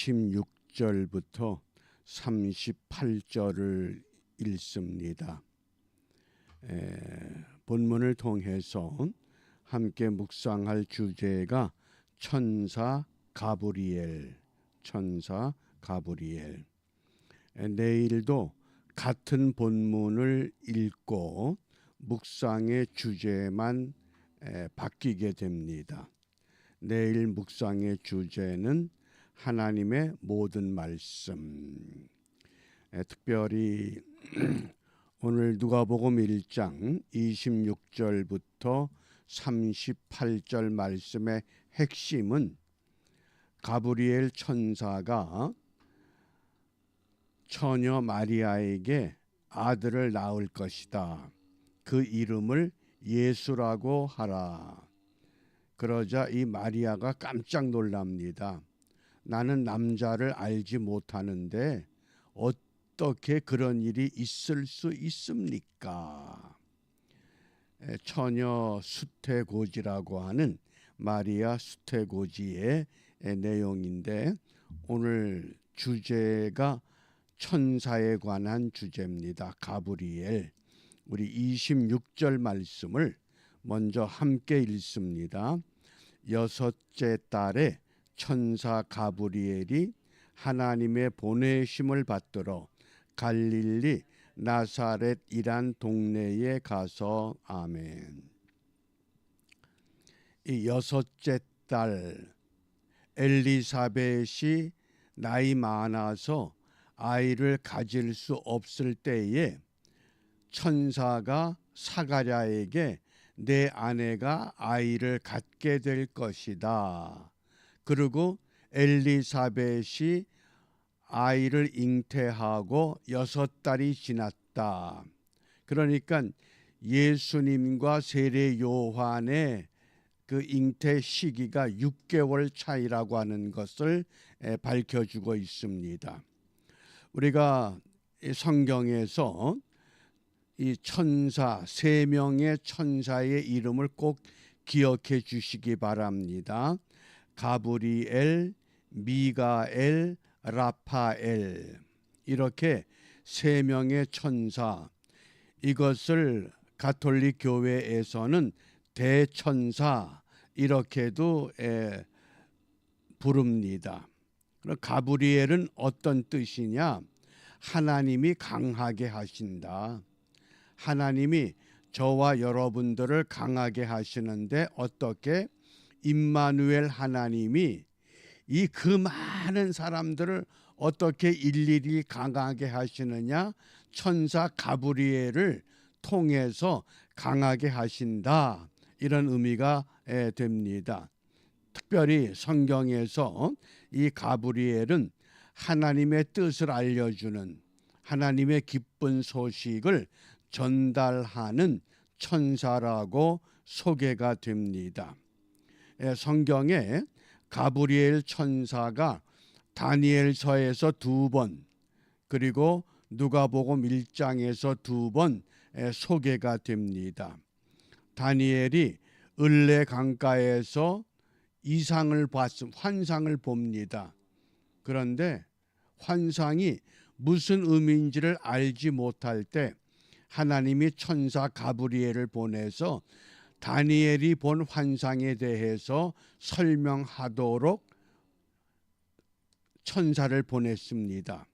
26절부터 38절을 읽습니다. 본문을 통해서 함께 묵상할 주제가 천사 가브리엘. 내일도 같은 본문을 읽고 묵상의 주제만 바뀌게 됩니다. 내일 묵상의 주제는 하나님의 모든 말씀. 특별히 오늘 누가복음 1장 26절부터 38절 말씀의 핵심은 가브리엘 천사가 처녀 마리아에게 아들을 낳을 것이다. 그 이름을 예수라고 하라. 그러자 이 마리아가 깜짝 놀랍니다. 나는 남자를 알지 못하는데 어떻게 그런 일이 있을 수 있습니까? 처녀 수태고지라고 하는 마리아 수태고지의 내용인데 오늘 주제가 천사에 관한 주제입니다. 가브리엘. 우리 26절 말씀을 먼저 함께 읽습니다. 여섯째 달에 천사 가브리엘이 하나님의 보내심을 받들어 갈릴리 나사렛이란 동네에 가서 아멘. 이 여섯째 딸 엘리사벳이 나이 많아서 아이를 가질 수 없을 때에 천사가 사가랴에게 내 아내가 아이를 갖게 될 것이다. 그리고 엘리사벳이 아이를 잉태하고 6달이 지났다. 그러니까 예수님과 세례 요한의 그 잉태 시기가 6개월 차이라고 하는 것을 밝혀주고 있습니다. 우리가 성경에서 이 천사, 3명의 천사의 이름을 꼭 기억해 주시기 바랍니다. 가브리엘, 미가엘, 라파엘, 이렇게 3명의 천사, 이것을 가톨릭 교회에서는 대천사 이렇게도 부릅니다. 그럼 가브리엘은 어떤 뜻이냐? 하나님이 강하게 하신다. 하나님이 저와 여러분들을 강하게 하시는데 어떻게? 임마누엘 하나님이 이 그 많은 사람들을 어떻게 일일이 강하게 하시느냐? 천사 가브리엘을 통해서 강하게 하신다. 이런 의미가 됩니다. 특별히 성경에서 이 가브리엘은 하나님의 뜻을 알려주는, 하나님의 기쁜 소식을 전달하는 천사라고 소개가 됩니다. 성경에 가브리엘 천사가 다니엘서에서 2번, 그리고 누가복음 1장에서 2번 소개가 됩니다. 다니엘이 을레 강가에서 환상을 봅니다. 그런데 환상이 무슨 의미인지를 알지 못할 때 하나님이 천사 가브리엘을 보내서 다니엘이 본 환상에 대해서 설명하도록 천사를 보냈습니다.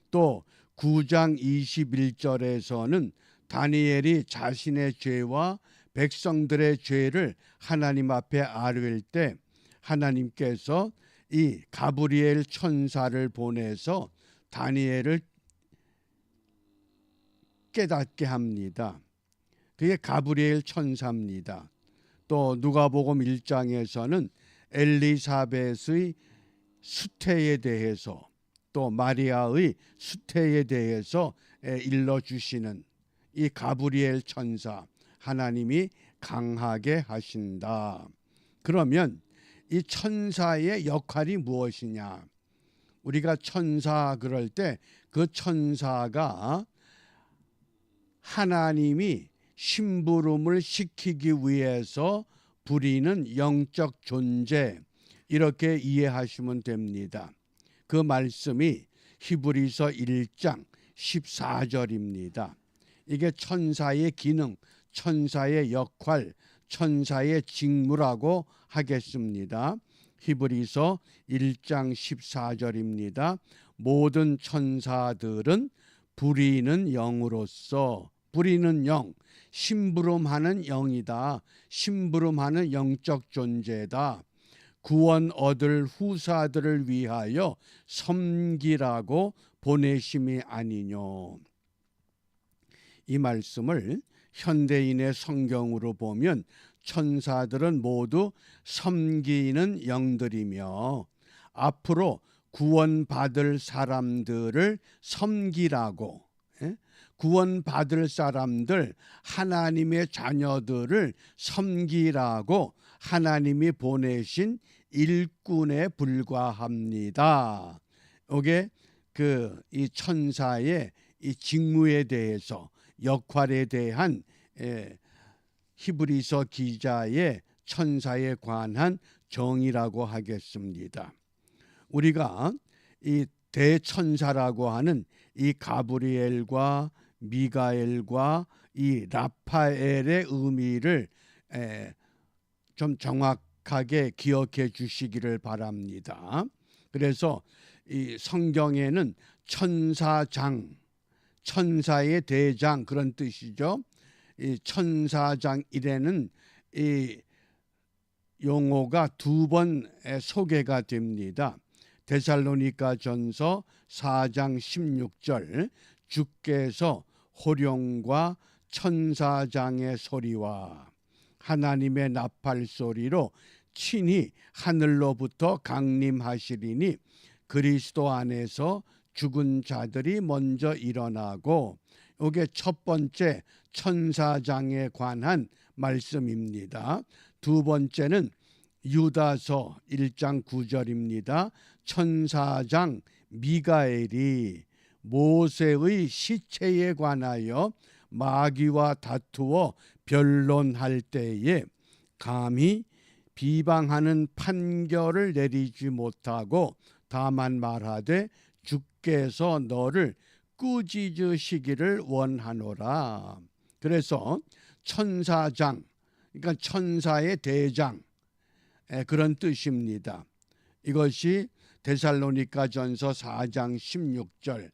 또 9장 21절에서는 다니엘이 자신의 죄와 백성들의 죄를 하나님 앞에 아뢰일 때 하나님께서 이 가브리엘 천사를 보내서 다니엘을 깨닫게 합니다. 그게 가브리엘 천사입니다. 또 누가복음 1장에서는 엘리사벳의 수태에 대해서 또 마리아의 수태에 대해서 일러주시는 이 가브리엘 천사, 하나님이 강하게 하신다. 그러면 이 천사의 역할이 무엇이냐? 우리가 천사 그럴 때 그 천사가 하나님이 심부름을 시키기 위해서 부리는 영적 존재, 이렇게 이해하시면 됩니다. 그 말씀이 히브리서 1장 14절입니다. 이게 천사의 기능, 천사의 역할, 천사의 직무라고 하겠습니다. 히브리서 1장 14절입니다. 모든 천사들은 부리는 영으로서, 부리는 영, 심부름하는 영이다. 심부름하는 영적 존재다. 구원 얻을 후사들을 위하여 섬기라고 보내심이 아니뇨. 이 말씀을 현대인의 성경으로 보면 천사들은 모두 섬기는 영들이며 앞으로 구원받을 사람들을 섬기라고, 구원받을 사람들, 하나님의 자녀들을 섬기라고 하나님이 보내신 일꾼에 불과합니다. 이게 이 천사의 이 직무에 대해서, 역할에 대한 히브리서 기자의 천사에 관한 정의라고 하겠습니다. 우리가 이 대천사라고 하는 이 가브리엘과 미가엘과 이 라파엘의 의미를 좀 정확하게 기억해 주시기를 바랍니다. 그래서 이 성경에는 천사장, 천사의 대장 그런 뜻이죠. 이 천사장이라는 이 용어가 두 번 소개가 됩니다. 데살로니가전서 4장 16절, 주께서 호령과 천사장의 소리와 하나님의 나팔 소리로 친히 하늘로부터 강림하시리니 그리스도 안에서 죽은 자들이 먼저 일어나고, 이게 첫 번째 천사장에 관한 말씀입니다. 두 번째는 유다서 1장 9절입니다. 천사장 미가엘이 모세의 시체에 관하여 마귀와 다투어 변론할 때에 감히 비방하는 판결을 내리지 못하고 다만 말하되 주께서 너를 꾸짖으시기를 원하노라. 그래서 천사장, 그러니까 천사의 대장, 그런 뜻입니다. 이것이 데살로니가전서 4장 16절,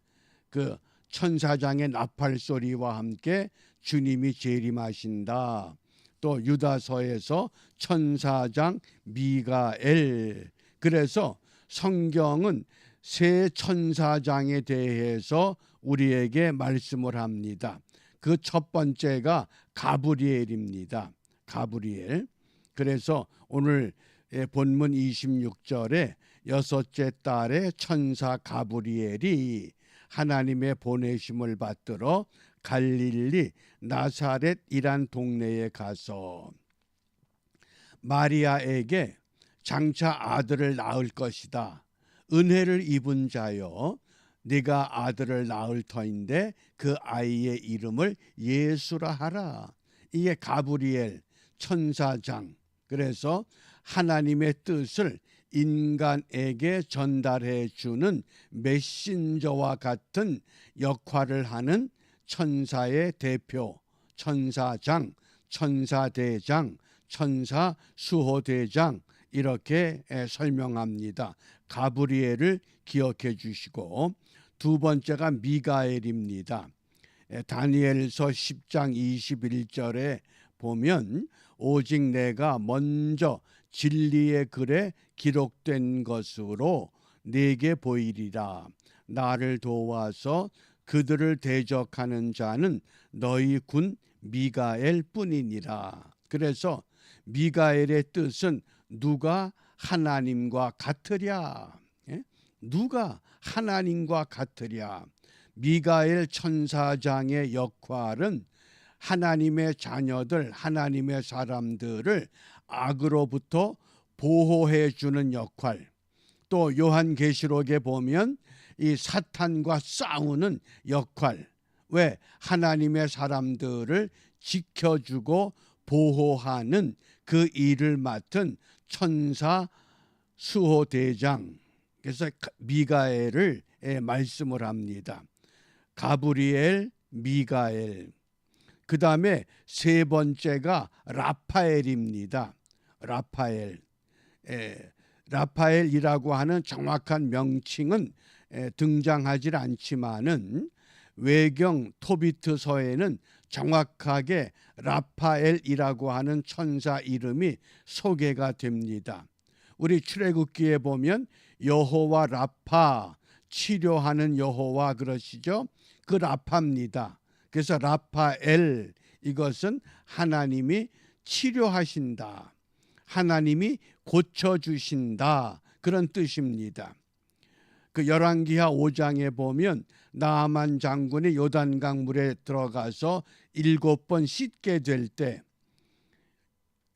그 천사장의 나팔 소리와 함께 주님이 재림하신다. 또 유다서에서 천사장 미가엘. 그래서 성경은 세 천사장에 대해서 우리에게 말씀을 합니다. 그 첫 번째가 가브리엘입니다. 가브리엘. 그래서 오늘 본문 26절에 여섯째 달에 천사 가브리엘이 하나님의 보내심을 받들어 갈릴리 나사렛이란 동네에 가서 마리아에게 장차 아들을 낳을 것이다. 은혜를 입은 자여, 네가 아들을 낳을 터인데 그 아이의 이름을 예수라 하라. 이게 가브리엘 천사장. 그래서 하나님의 뜻을 인간에게 전달해 주는 메신저와 같은 역할을 하는 천사의 대표, 천사장, 천사대장, 천사수호대장, 이렇게 설명합니다. 가브리엘을 기억해 주시고, 두 번째가 미가엘입니다. 다니엘서 10장 21절에 보면 오직 내가 먼저 진리의 글에 기록된 것으로 네게 보이리라. 나를 도와서 그들을 대적하는 자는 너희 군 미가엘 뿐이니라. 그래서 미가엘의 뜻은 누가 하나님과 같으랴. 누가 하나님과 같으랴. 미가엘 천사장의 역할은 하나님의 자녀들, 하나님의 사람들을 악으로부터 보호해 주는 역할. 또 요한계시록에 보면 이 사탄과 싸우는 역할. 왜? 하나님의 사람들을 지켜주고 보호하는 그 일을 맡은 천사 수호대장, 그래서 미가엘을 말씀을 합니다. 가브리엘, 미가엘. 그 다음에 세 번째가 라파엘입니다. 라파엘. 라파엘이라고 하는 정확한 명칭은 등장하지 않지만은 외경 토비트서에는 정확하게 라파엘이라고 하는 천사 이름이 소개가 됩니다. 우리 출애굽기에 보면 여호와 라파, 치료하는 여호와 그러시죠. 그 라파입니다. 그래서 라파엘, 이것은 하나님이 치료하신다, 하나님이 고쳐주신다, 그런 뜻입니다. 그 열왕기하 5장에 보면 나아만 장군이 요단강 물에 들어가서 7번 씻게 될 때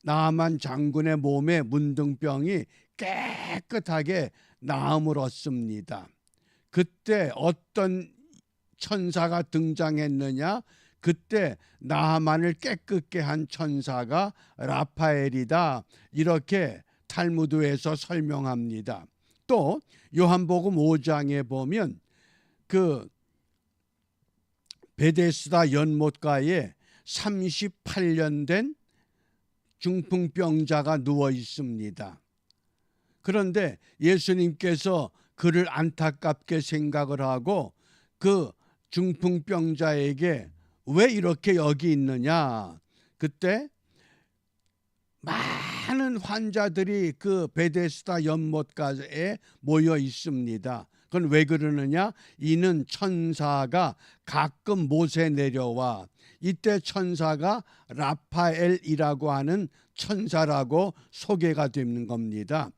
나아만 장군의 몸에 문둥병이 깨끗하게 나음을 얻습니다. 그때 어떤 천사가 등장했느냐? 그때 나아만을 깨끗게 한 천사가 라파엘이다, 이렇게 탈무드에서 설명합니다. 또 요한복음 5장에 보면 그 베데스다 연못가에 38년 된 중풍병자가 누워 있습니다. 그런데 예수님께서 그를 안타깝게 생각을 하고 그 중풍병자에게 왜 이렇게 여기 있느냐? 그때 많은 환자들이 그 베데스다 연못가에 모여 있습니다. 그건 왜 그러느냐? 이는 천사가 가끔 못에 내려와, 이때 천사가 라파엘이라고 하는 천사라고 소개가 되는 겁니다.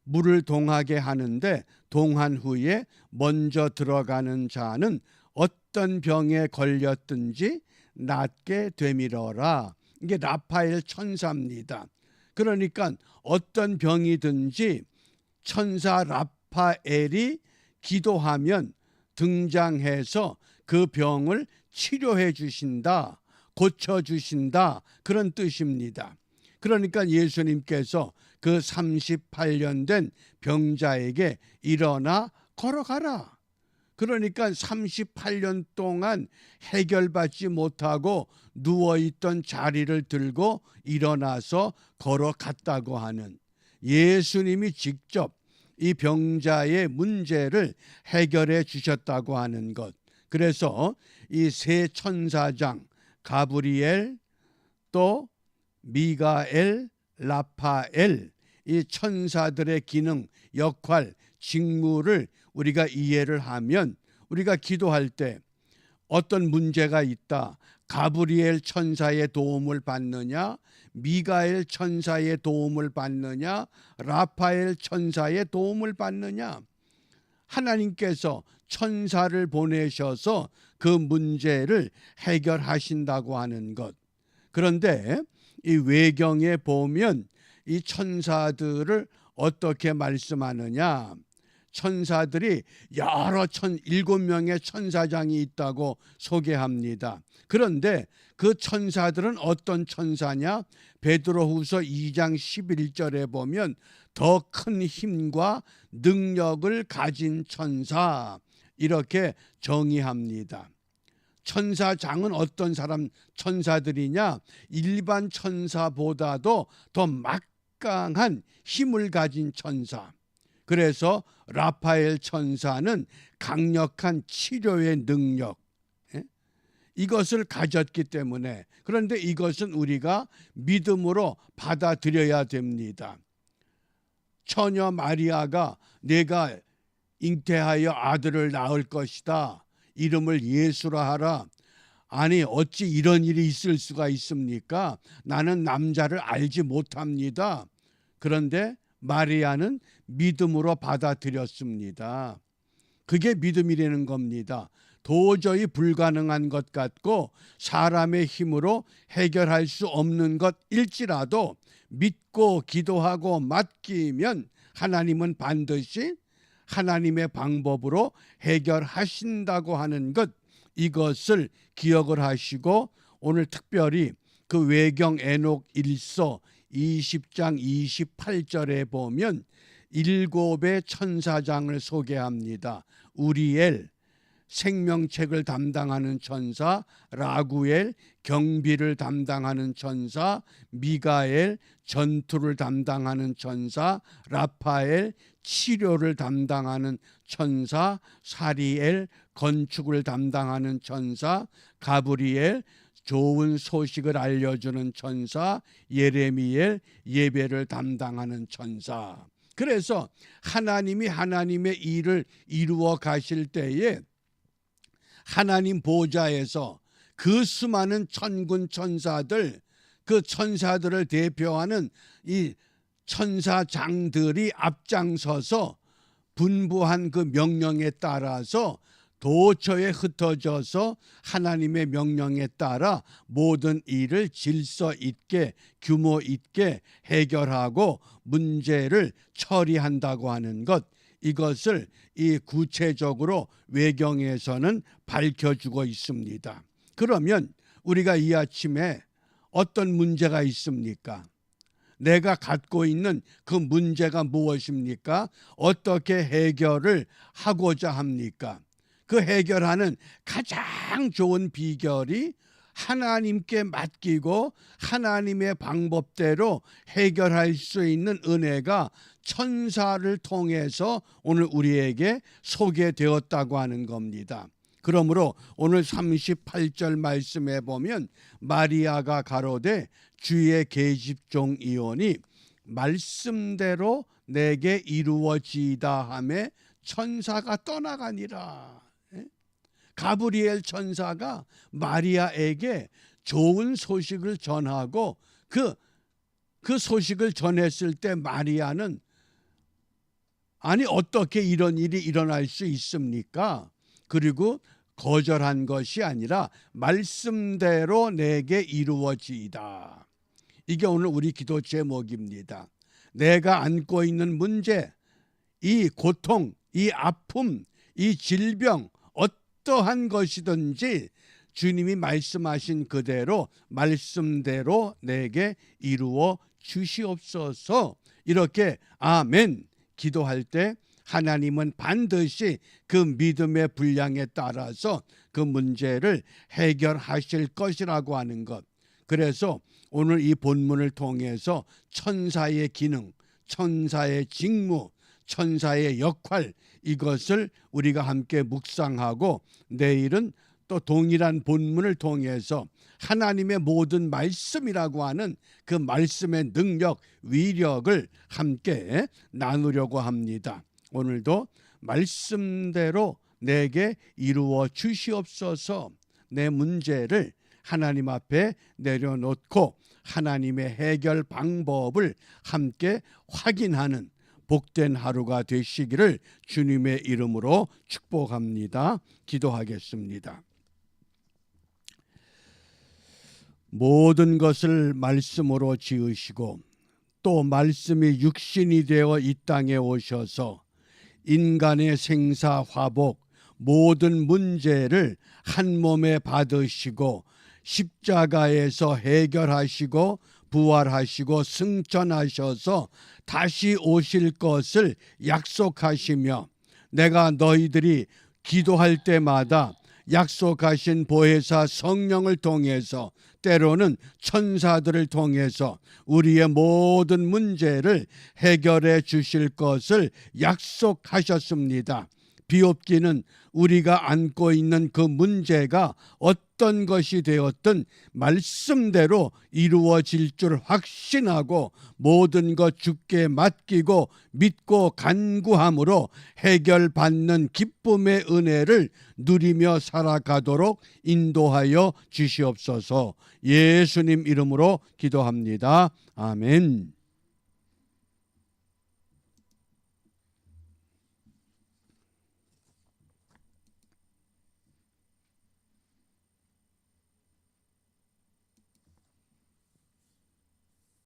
물을 동하게 하는데 동한 후에 먼저 들어가는 자는 어떤 병에 걸렸든지 낫게 되밀어라. 이게 라파엘 천사입니다. 그러니까 어떤 병이든지 천사 라파엘이 기도하면 등장해서 그 병을 치료해 주신다, 고쳐 주신다, 그런 뜻입니다. 그러니까 예수님께서 그 38년 된 병자에게 일어나 걸어가라. 그러니까 38년 동안 해결받지 못하고 누워있던 자리를 들고 일어나서 걸어갔다고 하는, 예수님이 직접 이 병자의 문제를 해결해 주셨다고 하는 것. 그래서 이 세 천사장 가브리엘, 또 미가엘, 라파엘, 이 천사들의 기능, 역할, 직무를 우리가 이해를 하면 우리가 기도할 때 어떤 문제가 있다, 가브리엘 천사의 도움을 받느냐, 미가엘 천사의 도움을 받느냐, 라파엘 천사의 도움을 받느냐, 하나님께서 천사를 보내셔서 그 문제를 해결하신다고 하는 것. 그런데 이 외경에 보면 이 천사들을 어떻게 말씀하느냐? 천사들이 여러 7명의 천사장이 있다고 소개합니다. 그런데 그 천사들은 어떤 천사냐? 베드로후서 2장 11절에 보면 더 큰 힘과 능력을 가진 천사, 이렇게 정의합니다. 천사장은 어떤 사람 천사들이냐? 일반 천사보다도 더 막강한 힘을 가진 천사. 그래서 라파엘 천사는 강력한 치료의 능력, 이것을 가졌기 때문에, 그런데 이것은 우리가 믿음으로 받아들여야 됩니다. 처녀 마리아가 내가 잉태하여 아들을 낳을 것이다, 이름을 예수라 하라. 아니 어찌 이런 일이 있을 수가 있습니까? 나는 남자를 알지 못합니다. 그런데 마리아는 믿음으로 받아들였습니다. 그게 믿음이라는 겁니다. 도저히 불가능한 것 같고 사람의 힘으로 해결할 수 없는 것일지라도 믿고 기도하고 맡기면 하나님은 반드시 하나님의 방법으로 해결하신다고 하는 것, 이것을 기억을 하시고 오늘 특별히 그 외경 에녹 1서 20장 28절에 보면 7의 천사장을 소개합니다. 우리엘, 생명책을 담당하는 천사, 라구엘, 경비를 담당하는 천사, 미가엘, 전투를 담당하는 천사, 라파엘, 치료를 담당하는 천사, 사리엘, 건축을 담당하는 천사, 가브리엘, 좋은 소식을 알려주는 천사, 예레미엘, 예배를 담당하는 천사. 그래서 하나님이 하나님의 일을 이루어 가실 때에 하나님 보좌에서 그 수많은 천군 천사들, 그 천사들을 대표하는 이 천사장들이 앞장서서 분부한 그 명령에 따라서 도처에 흩어져서 하나님의 명령에 따라 모든 일을 질서 있게 규모 있게 해결하고 문제를 처리한다고 하는 것, 이것을 이 구체적으로 외경에서는 밝혀주고 있습니다. 그러면 우리가 이 아침에 어떤 문제가 있습니까? 내가 갖고 있는 그 문제가 무엇입니까? 어떻게 해결을 하고자 합니까? 그 해결하는 가장 좋은 비결이 하나님께 맡기고 하나님의 방법대로 해결할 수 있는 은혜가 천사를 통해서 오늘 우리에게 소개되었다고 하는 겁니다. 그러므로 오늘 38절 말씀에 보면 마리아가 가로되 주의 계집종이오니 말씀대로 내게 이루어지이다 하매 천사가 떠나가니라. 가브리엘 천사가 마리아에게 좋은 소식을 전하고 그 소식을 전했을 때 마리아는 아니 어떻게 이런 일이 일어날 수 있습니까? 그리고 거절한 것이 아니라 말씀대로 내게 이루어지이다. 이게 오늘 우리 기도 제목입니다. 내가 안고 있는 문제, 이 고통, 이 아픔, 이 질병, 어떠한 것이든지 주님이 말씀하신 그대로 말씀대로 내게 이루어 주시옵소서. 이렇게 아멘 기도할 때 하나님은 반드시 그 믿음의 분량에 따라서 그 문제를 해결하실 것이라고 하는 것. 그래서 오늘 이 본문을 통해서 천사의 기능, 천사의 직무, 천사의 역할, 이것을 우리가 함께 묵상하고 내일은 또 동일한 본문을 통해서 하나님의 모든 말씀이라고 하는 그 말씀의 능력, 위력을 함께 나누려고 합니다. 오늘도 말씀대로 내게 이루어 주시옵소서. 내 문제를 하나님 앞에 내려놓고 하나님의 해결 방법을 함께 확인하는 복된 하루가 되시기를 주님의 이름으로 축복합니다. 기도하겠습니다. 모든 것을 말씀으로 지으시고 또 말씀이 육신이 되어 이 땅에 오셔서 인간의 생사 화복 모든 문제를 한 몸에 받으시고 십자가에서 해결하시고 부활하시고 승천하셔서 다시 오실 것을 약속하시며 내가 너희들이 기도할 때마다 약속하신 보혜사 성령을 통해서 때로는 천사들을 통해서 우리의 모든 문제를 해결해 주실 것을 약속하셨습니다. 비옵기는 우리가 안고 있는 그 문제가 어떤 것이 되었든 말씀대로 이루어질 줄 확신하고 모든 것 주께 맡기고 믿고 간구함으로 해결받는 기쁨의 은혜를 누리며 살아가도록 인도하여 주시옵소서. 예수님 이름으로 기도합니다. 아멘.